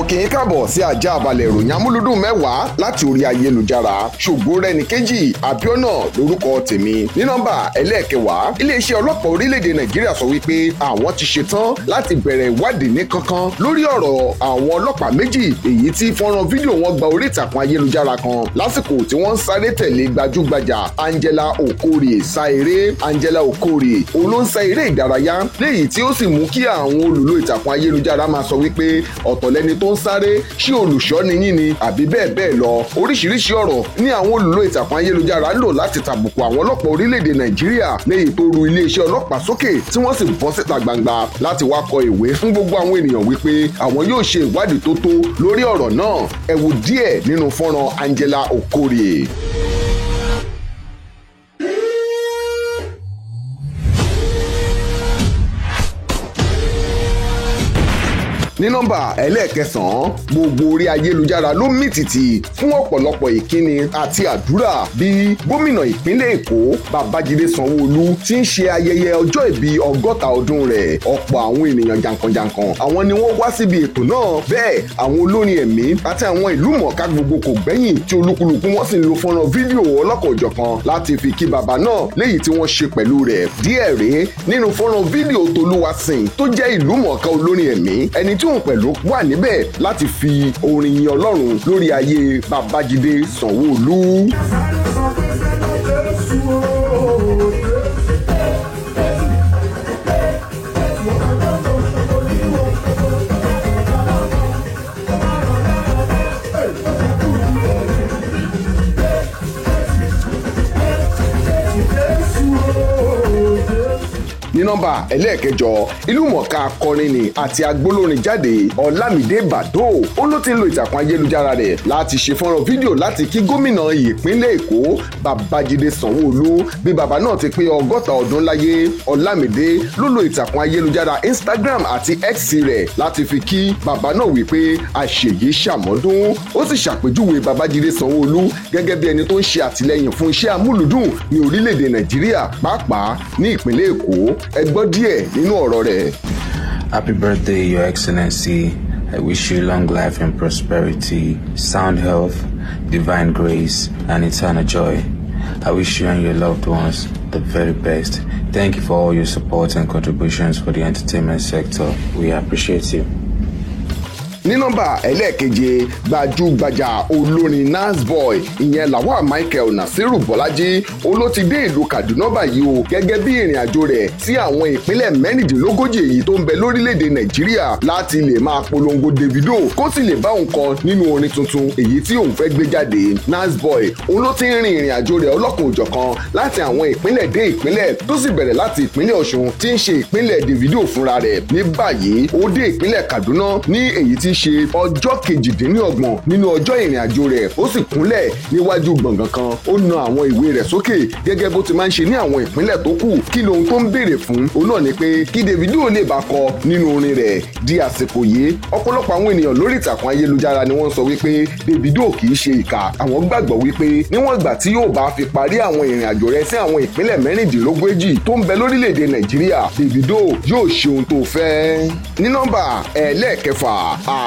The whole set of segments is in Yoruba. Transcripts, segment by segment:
mo kì í káàbọ̀ sí ajá balẹ̀ ìròyìn amúlùdùn mẹ́wàá láti orí ayélujára. Ṣògorẹ́nìkejì Abíọ́nà lórúkọ tèmi. Ní nọ́mbà ẹlẹ́ẹ̀kẹwàá, iléeṣẹ́ ọlọ́pàá orílẹ̀-èdè Nàìjíríà sọ wípé àwọn ti ṣetán láti bẹ̀rẹ̀ ìwádìí ní kankan lórí ọ̀rọ̀ àwọn ọlọ́pàá méjì èyí tí fọ́nrán fídíò wọn gba orí ìtàkùn ayélujára kan lásìkò tí wọ́n ń sáré tẹ̀lé gbajúgbajà Angela Okorie sá eré. Angela Okorie òun ló ń sá eré ìdárayá léyìí tí ó sì mú kí àwọn olùlò ìtàkùn ayélujára máa sọ wípé ọ̀tọ̀ lẹni tó ń sáré, ṣé olùṣọ́ ni yín ni àbí bẹ́ẹ̀ bẹ́ẹ̀ lọ. Oríṣiríṣi ọ̀rọ̀ ní àwọn olùlò ìtàkùn ayélujára ń lò láti tàbùkù àwọn ọlọ́pàá orílẹ̀-èdè Nàìjíríà léyìí tó ru iléeṣẹ́ ọlọ́pàá sókè tí wọ́n sì bọ́ síta gbangba láti wá kọ ìwé fún gbogbo àwọn ènìyàn wípé àwọn yóò ṣe ìwádìí tó tó lórí ọ̀rọ̀ náà. Ẹ wo díẹ̀ nínú fọ́nrán Angela Okorie. Ní nọ́mbà ẹlẹ́ẹ̀kẹsàn-án, gbogbo orí ayélujára ló mì tìtì fún ọ̀pọ̀lọpọ̀ ìkíni àti àdúrà bí gómìnà ìpínlẹ̀ Èkó Babájídé Sanwó-Olú ti ń ṣe ayẹyẹ ọjọ́ ìbí 60 ọdún rẹ̀. Ọ̀pọ̀ àwọn ènìyàn jàǹkànjàǹkàn àwọn ni wọ́n wá síbi ètò náà. Bẹ́ẹ̀ àwọn olórin ẹ̀mí àti àwọn ìlú mọ̀ọ́ká gbogbo kò gbẹ́yìn tí olúkúlùkù wọn sì ń lo fọ́nrán fídíò ọlọ́kan-ò-jọ̀kan láti fi kí bàbá náà léyìí tí wọ́n ṣe pẹ̀lú rẹ̀. Díẹ̀ rèé nínú fọ́nrán fídíò Tolúwasìn tó jẹ́ ìlú mọ̀ọ́ká olórin ẹ̀mí ẹni tí òun pẹ̀lú wà níbẹ̀ láti fi orin yin Ọlọ́run lórí ayé Babájídé Sanwó-Olú. Ní nọ́mbà ẹlẹ́ẹ̀kẹjọ, ìlúmọ̀ọ́ká akọrin ni àti agbólórin jáde Ọlámídé Bàdó ó ló ti ń lo ìtàkùn ayélujára rẹ̀ láti ṣe fọ́nrán fídíò láti kí gómìnà ìpínlẹ̀ Èkó Babájídé Sanwó-Olú bí bàbá náà ti pé 60 ọdún láyé. Ọlámídé ló lo ìtàkùn ayélujára Instagram àti X rẹ̀ láti fi kí bàbá náà wípé àṣeyí ṣàmọ́dún. Ó sì ṣàpèjúwe Babájídé Sanwó-Olú gẹ́gẹ́ bí ẹni tó ń ṣe àtìlẹ́yìn fún iṣẹ́ amúlùdùn ní orílẹ̀-èdè Nàìjíríà pàápàá ní ìpínlẹ̀ Èkó. Ẹ gbọ́ díẹ̀ nínú ọ̀rọ̀ rẹ̀. Happy birthday, Your Excellency. I wish you long life and prosperity, sound health, divine grace, and eternal joy. I wish you and your loved ones the very best. Thank you for all your support and contributions for the entertainment sector. We appreciate you. Ní nọ́mbà ẹlẹ́ẹ̀keje, gbajúgbajà olórin Nasboy ìyẹn Lawal Michael Nasiru Bọ́lájí ó ló ti dé ìlú Kaduna báyìí o gẹ́gẹ́ bí ìrìn àjò rẹ̀ sí àwọn ìpínlẹ̀ 36 èyí tó ń bẹ lórílẹ̀‐èdè Nàìjíríà láti lè máa polongo Davido kó sì lè bá òun kọ nínú orin tuntun èyí tí òun fẹ́ gbé jáde. Nasboy òun ló ti ń rin ìrìn àjò rẹ̀ ọlọ́kan-ò-jọ̀kan láti àwọn ìpínlẹ̀ dé ìpínlẹ̀ tó sì bẹ̀rẹ̀ láti ìpínlẹ̀ Ọ̀ṣun tí ń ṣe ìpínlẹ̀ Davido fúnra rẹ̀. Ní báyìí ó dé ìpínlẹ̀ Kaduna ní èyí tí ṣe ọjọ́ 28 nínú ọjọ́ ìrìn àjò rẹ̀. Ó sì kúnlẹ̀ níwájú gbọ̀ngàn kan ó na àwọn ìwé rẹ̀ sókè gẹ́gẹ́ bó ti máa ń ṣe ní àwọn ìpínlẹ̀ tó kù. Kí lohun tó ń béèrè fún òun náà ni pé kí Davido lè bá kọ nínú orin rẹ̀. Di àsìkò yìí ọ̀pọ̀lọpọ̀ àwọn ènìyàn lórí ìtàkùn ayélujára ni wọ́n sọ wípé Davido kì í ṣe ìkà. Àwọn gbàgbọ́ wípé níwọ̀n ìgbà tí yóò bá fi parí àwọn ìrìn àjò rẹ̀ sí àwọn ìpínlẹ̀ 36 tó ń bẹ lórílẹ̀‐èdè Nàìjíríà, Davido yóò ṣe ohun tó fẹ́. Ní nọ́mbà ẹlẹ́ẹ̀kẹfà,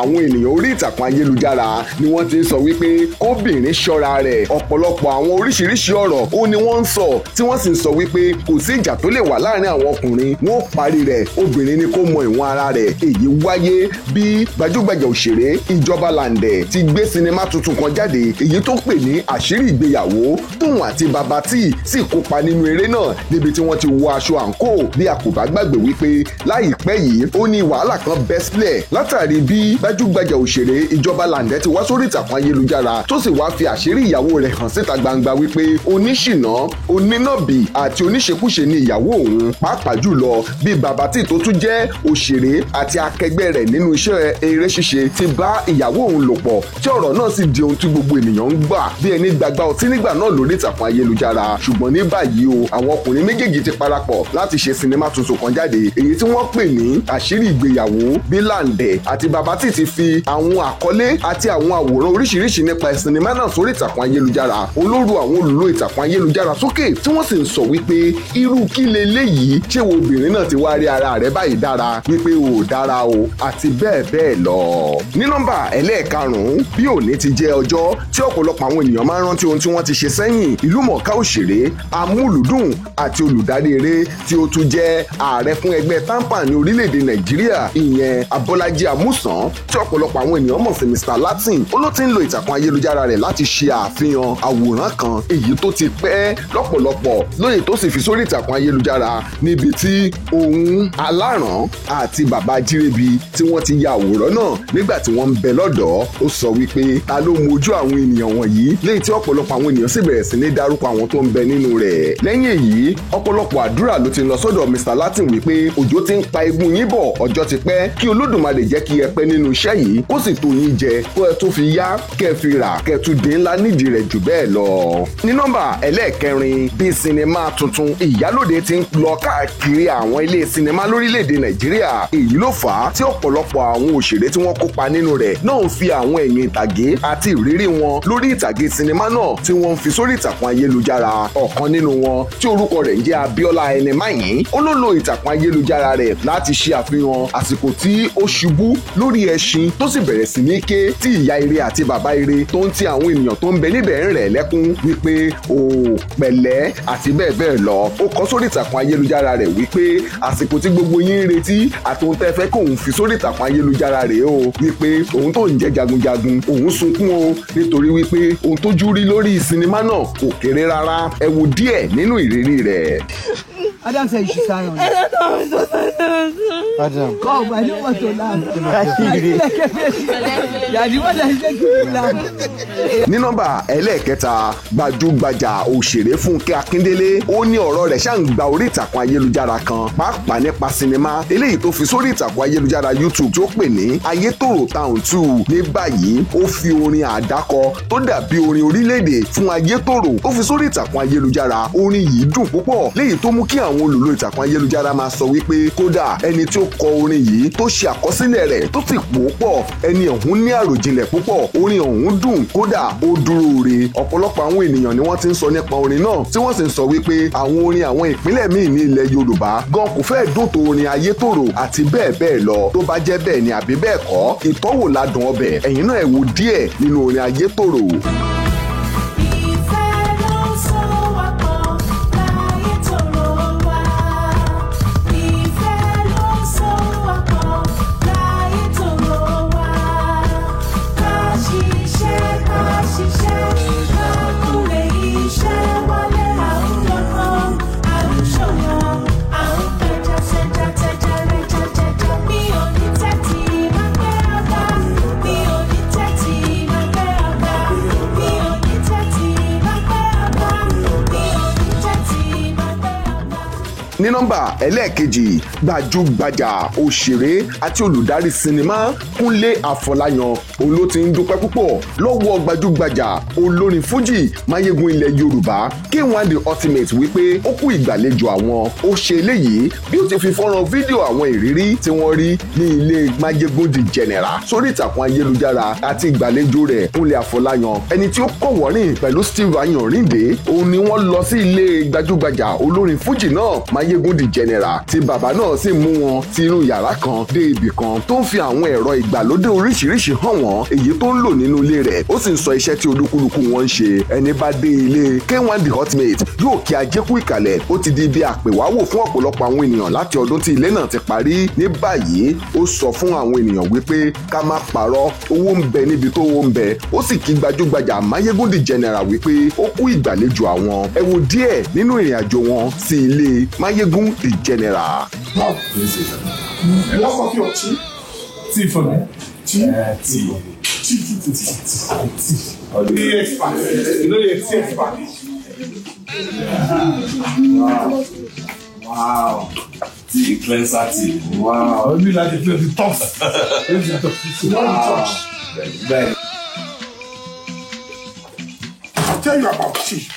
àwọn ènìyàn orí ìtàkùn ayélujára ni wọ́n ti ń sọ wípé kóbìnrin ṣọ́ra rẹ̀. Ọ̀pọ̀lọpọ̀ àwọn oríṣiríṣi ọ̀rọ̀ ó ní wọ́n ń sọ tí wọ́n sì ń sọ wípé kò sí ìjà tó lè wà láàrin àwọn ọkùnrin, wọ́n parí rẹ̀, obìnrin ni kó mọ ìwọ̀n ara rẹ̀. Èyí wáyé bí gbajúgbajà òṣèré Ìjọba Làǹdẹ̀ ti gbé sinimá tuntun kan jáde èyí tó pè ní Àṣírí Ìgbéyàwó tóun àti bàbá tí sì kópa nínú eré náà níbi tí wọ́n ti wọ aṣọ àǹkó. Bí a kò bá gbàgbé wípé láìpẹ́ yìí ó ní wàhálà kan bẹ́ sílẹ̀ látàrí bí gbajúgbajà òṣèré Ìjọba Làǹdẹ̀ ti wá sórí ìtàkùn ayélujára tó sì wá fi àṣírí ìyàwó rẹ̀ hàn síta gbangba wípé oníṣìná, onínàbì àti oníṣekúṣe ni ìyàwó òun. Pàápàá jùlọ bí bàbá tí tó tún jẹ́ òṣèré àti akẹgbẹ́ rẹ̀ nínú iṣẹ́ eré ṣíṣe ti bá ìyàwó òun lò pọ̀ tí ọ̀rọ̀ náà sì di ohun tí gbogbo ènìyàn ń gbà bí ẹni gbàgbà ọtí nígbà náà lórí ìtàkùn ayélujára. Ṣùgbọ́n ní báyìí o àwọn ọkùnrin méjèèjì ti parapọ̀ láti ṣe sinimá tuntun kan jáde èyí tí wọ́n pè ní Àṣírí Ìgbéyàwó bí Làǹdẹ̀ àti bàbá tí ti fi àwọn àkọlé àti àwọn àwòrán oríṣiríṣi nípa sinimá náà sórí ìtàkùn ayélujára. Olóru àwọn olùlò ìtàkùn ayélujára sókè tí wọ́n sì ń sọ wípé irú kí leléyìí, ṣé wo obìnrin náà ti wá rí ara rẹ̀ báyìí dára, wípé ò dára o, àti bẹ́ẹ̀ bẹ́ẹ̀ lọ. Ní nọ́mbà ẹlẹ́ẹ̀karùn-ún, bí òní ti jẹ́ ọjọ́ tí ọ̀pọ̀lọpọ̀ àwọn ènìyàn máa ń rántí ohun tí wọ́n ti ṣe sẹ́yìn, ìlúmọ̀ọ́ká òṣèré, amúlùdùn àti olùdarí eré tí ó tún jẹ́ ààrẹ fún ẹgbẹ́ tampan ní orílẹ̀-èdè Nàìjíríà, ìyẹn Abọ́lájí Amúsàn, tí ọ̀pọ̀lọpọ̀ àwọn ènìyàn mọ̀ sí Mr. Latin, ó ló ti ń lo ìtàkùn ayélujára rẹ̀ láti ṣe àfihàn àwòrán kan èyí tó ti pẹ́ lọ́pọ̀lọpọ̀ lóye tó sì fi sórí ìtàkùn ayélujára níbi tí òun, Aláràn àti bàbá Jírèbí tí wọ́n ti ya àwòrán náà nígbà tí wọ́n ń bẹ lọ́dọ̀ọ́. Ó sọ wípé ta ló mojú àwọn ènìyàn wọ̀nyí, léyìí tí ọ̀pọ̀lọpọ̀ àwọn ènìyàn sì bẹ̀rẹ̀ sí ní dárúkọ àwọn tó ń bẹ nínú rẹ̀. Lẹ́yìn èyí, ọ̀pọ̀lọpọ̀ àdúrà ló ti lọ sọ́dọ̀ Mr. Latin wípé òjò ti ń pa egun yín bọ̀ ọjọ́ ti pẹ́, kí Olódùmarè jẹ́ kí ẹ pẹ́ nínú iṣẹ́ yìí, kó sì tó yín jẹ, kó ẹ tó fi yá, kẹ́ fi rà, kẹ́ tún dín ńlá nídìí rẹ̀ jù bẹ́ẹ̀ lọ. Ní nọ́mbà ẹlẹ́ẹ̀kẹrin, bí sinimá tuntun Ìyálóde ti ń lọ káàkiri àwọn ilé sinimá lórílẹ̀‐èdè Nàìjíríà, èyí ló fà á tí ọ̀pọ̀lọpọ̀ àwọn òṣèré tí wọ́n kópa nínú rẹ̀ náà ń fi àwọn ẹ̀yìn ìtàgé àti ìrírí wọn lórí ìtàgé sinimá náà tí wọ́n ń fi sórí ìtàkùn ayélujára. Ọ̀kan nínú wọn tí orúkọ rẹ̀ ń jẹ́ Abíọ́lá Ẹnimáyìn, ó ló lo ìtàkùn ayélujára rẹ̀ láti ṣe àfihàn àsìkò tí ó ṣubú lórí ẹṣin tó sì bẹ̀rẹ̀ sí ní ké, tí ìyá ire àti bàbá ire tó ń ti àwọn ènìyàn tó ń bẹ níbẹ̀ ń rẹ̀ lẹ́kún wípé o pẹ̀lẹ́ àti bẹ́ẹ̀ bẹ́ẹ̀ lọ. Ó kọ sórí ìtàkùn ayélujára rẹ̀ wípé àsìkò tí gbogbo yín ń retí àtòun tẹ́ fẹ́ kóun fi sórí ìtàkùn ayélujára rẹ̀ o, wípé òun tó ń jẹ́ jagunjagun, òun sunkún o nítorí wípé ohun tójú rí lórí sinimá náà kò kéré rárá. Ẹ wo díẹ̀ nínú ìrírí rẹ̀. Adam said you should sign on. Adam. Come, I don't want to laugh. Yeah, the one that is making me laugh. Ní nọ́mbà ẹlẹ́ẹ̀kẹta, gbajúgbajà òṣèré Funke Akindele, ó ní ọ̀rọ̀ rẹ̀ ṣáà ń gba orí ìtàkùn ayélujára kan, pàápàá nípa sinimá eléyìí tó fi sórí ìtàkùn ayélujára YouTube tó pè ní Ayétòrò Town 2. Ní báyìí, ó fi orin àdákọ tó dàbí orin orílẹ̀-èdè fún Ayétòrò tó fi sórí ìtàkùn ayélujára. Orin yìí dùn púpọ̀, léyìí tó mú kí àwọn olùlò ìtàkùn ayélujára máa sọ wípé kódà ẹni tí ó kọ orin yìí tó ṣe àkọsílẹ̀ rẹ̀ tó sì pò pọ̀, ẹni ọ̀hún ní àròjinlẹ̀ púpọ̀, orin ọ̀hún dùn, kódà ó dúró re. Ọ̀pọ̀lọpọ̀ àwọn ènìyàn ni wọ́n ti ń sọ nípa orin náà tí wọ́n sì ń sọ wípé àwọn orin àwọn ìpínlẹ̀ míì ní ilẹ̀ Yorùbá gan kò fẹ́ dùn tó orin Ayétòrò àti bẹ́ẹ̀ bẹ́ẹ̀ lọ. Tó bá jẹ́ bẹ́ẹ̀ ni àbí bẹ́ẹ̀ kọ́, ìtọ́wò ládùn ọbẹ̀. Ẹ̀yin náà ẹ wo díẹ̀ nínú orin Ayétòrò. Ní nọ́mbà ẹlẹ́ẹ̀kejì, gbajúgbajà òṣèré àti olùdarí sinimá Kúnlé Afọláyan, òun ló ti ń dúpẹ́ púpọ̀ lọ́wọ́ gbajúgbajà olórin fújì máyégún ilẹ̀ Yorùbá K1 The Ultimate wípé ó kú ìgbàlejò àwọn. Ó ṣe eléyìí bí ó ti fi fọ́nrán fídíò àwọn ìrírí tí wọ́n rí ní ilé máyégún The General sórí ìtàkùn ayélujára àti ìgbàlejò rẹ̀. Kúnlé Afọláyan, ẹni tí ó kọ̀wọ́rìn pẹ̀lú Steve Ayanrinde, òun ni wọ́n lọ sí ilé gbajúgbajà olórin fújì náà máyégún The General, tí bàbá náà sì mú wọn sínú yàrá kan dé ibì kan tó ń fi àwọn ẹ̀rọ ìgbàlódé oríṣiríṣi hàn wọ́n èyí tó ń lò nínú ilé rẹ̀. Ó sì ń sọ iṣẹ́ tí olúkúlùkù wọn ń ṣe. Ẹni bá dé ilé K1 The Ultimate yóò kí ajé kú ìkàlẹ̀. Ó ti di ibi àpèwáwò fún ọ̀pọ̀lọpọ̀ àwọn ènìyàn láti ọdún tí ilé náà ti parí. Ní báyìí, ó sọ fún àwọn ènìyàn wípé ká má parọ́, owó ń bẹ níbi tó owó ń bẹ. Ó sì kí gbajúgbajà máyégún The General wípé ó kú ìgbàlejò àwọn. Ẹ wo díẹ̀ nínú ìrìn àjò wọn sí ilé máyégún The General. Wow, a lot of your tea. Tea for me. Tea. Tea. Tea expert. You know the tea expert. Wow. Tea cleanser tea. Wow. You like the tough. Wow. Very. I'll tell you about tea.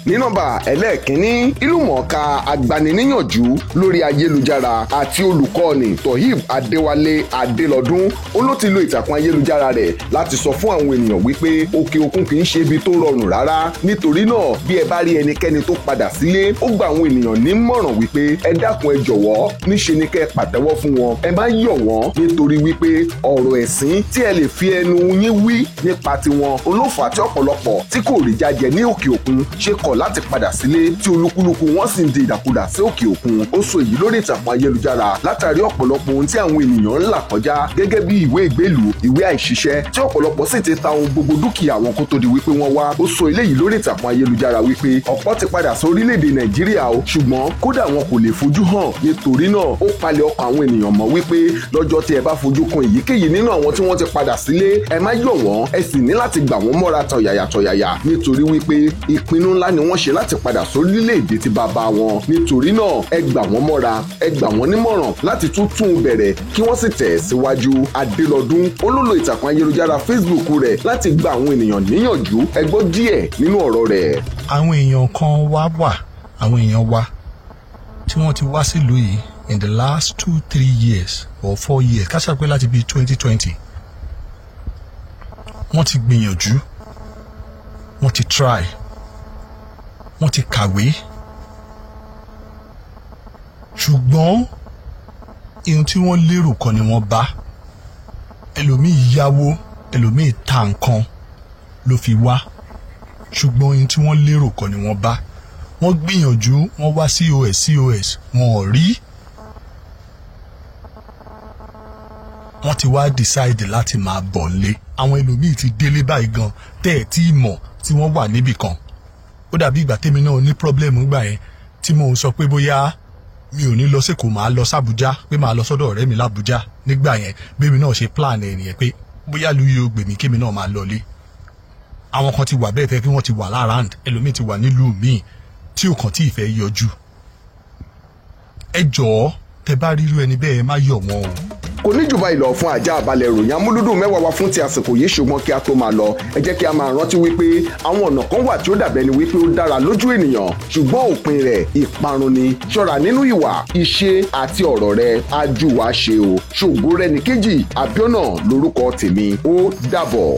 ní nọ́mbà ẹlẹ́ẹ̀kínní ìlúmọ̀ọ́ká agbaniníyànjú lórí ayélujára àti olùkọ́ni Tohib Adéwálé Adélọ́dún ó ló ti lo ìtàkùn ayélujára rẹ̀ láti sọ fún àwọn ènìyàn wípé òkè òkun kì í ṣe ibi tó rọrùn rárá nítorí náà bí ẹ bá rí ẹnikẹ́ni tó padà sílé ó gba àwọn ènìyàn nímọ̀ràn wípé ẹ dákun ẹ jọ̀wọ́ níṣe ni kẹ́ ẹ pàtẹ́wọ́ fún wọn ẹ má yọ̀ wọ́n nítorí wípé ọ̀rọ̀ ẹ̀sìn tí ẹ lè fi ẹnu yín wí nípa tiwọn olófà tí ọ̀pọ̀lọpọ̀ tí kò rí jájẹ ní òkè òkun ṣe kọ̀ láti padà sílé tí olúkúlùkù wọn sì ń di ìdàkudà sí òkè òkun ó sọ èyí lórí ìtàkùn ayélujára látàrí ọ̀pọ̀lọpọ̀ ohun tí àwọn ènìyàn ń là kọjá gẹ́gẹ́ bí ìwé ìgbélùú ìwé àìṣiṣẹ́ tí ọ̀pọ̀lọpọ̀ sì ti ta ohun gbogbo dúkìá wọn kó tó di wípé wọ́n wá ó sọ eléyìí lórí ìtàkùn ayélujára wípé ọ̀pọ̀ ti padà sí orílẹ̀-èdè Nàìjíríà o ṣùgbọ́n kódà wọn kò lè fojú hàn nítorí náà ó palẹ̀ ọkàn àwọn ènìyàn mọ́ wípé lọ́jọ́ tí ẹ bá fojú kan èyíkéyìí nínú àwọn tí wọ́n ti padà sílé ẹ má yọ̀ wọ́n ẹ sì ní láti gbà wọ́n mọ́ra tọ̀yàyà nítorí wípé ìpinnu ńlá ni wọ́n ṣe láti padà sórílẹ̀-èdè ti bàbá wọn nítorí náà ẹ gbà wọ́n mọ́ra ẹ gbà wọ́n nímọ̀ràn láti tún bẹ̀rẹ̀ kí wọ́n sì tẹ̀ síwájú. Adélọ́dún olólo ìtàkùn ayélujára Facebook rẹ̀ láti gba àwọn ènìyàn níyànjú ẹ gbọ́ díẹ̀ nínú ọ̀rọ̀ rẹ̀. Àwọn èèyàn kan àwọn èèyàn wa tí wọ́n ti wá sílùú yìí in the last 2-3 years or 4 years káṣàpẹ́ láti bíi 2020 wọ́n ti gbìyànjú wọ́n ti try wọ́n ti kàwé ṣùgbọ́n ihun tí wọ́n lérò kan ni wọ́n bá ẹlòmíì yáwó ẹlòmíì ta nǹkan ló fi wá ṣùgbọ́n ihun tí wọ́n lérò kan ni wọ́n bá wọ́n gbìyànjú wọ́n wá COS wọn ò rí wọ́n ti wá decide láti máa bọ̀ nílé àwọn ẹlòmíì ti délé báyìí gan tẹ́ ẹ̀ tí mọ̀ tí wọ́n wà níbì kan ó dàbí ìgbà tèmi náà ní problem gbà yẹn tí mo sọ pé bóyá mi ò ní lọ sí Èkó máa lọ sábújá pé máa lọ sọ́dọ̀ ọ̀rẹ́ mi lábújá nígbà yẹn bẹ́ẹ̀ mi náà ṣe plan ẹ̀ nìyẹn pé bóyá lu yóò gbèmí kémi náà máa lọ lé àwọn kan ti wà bẹ́ẹ̀ fẹ́ kí wọ́n ti wà lárànd ẹlòmíì ti wà nílùú míì tí ò kàn tí ì fẹ́ yọjú ẹ jọ̀ọ́ tẹ bá rírú ẹni bẹ́ẹ̀ má yọ̀ wọ́n o. kò ní jùbá ìlọ fún ajá àbálẹ̀ ìròyìn amúlúdùn mẹ́wàá wa fún ti àsìkò yìí ṣùgbọ́n kí a tó máa lọ ẹ jẹ́ kí a máa rántí wípé àwọn ọ̀nà kan wà tí ó dàbẹ́ ni wípé ó dára lójú ènìyàn ṣùgbọ́n òpin rẹ̀ ìparun ni ṣọ́ra nínú ìwà ìṣe àti ọ̀rọ̀ rẹ̀ ajúwa ṣe o ṣògo rẹ̀ ní kejì Àbíọ́nà lórúkọ tèmi ó dàbọ̀.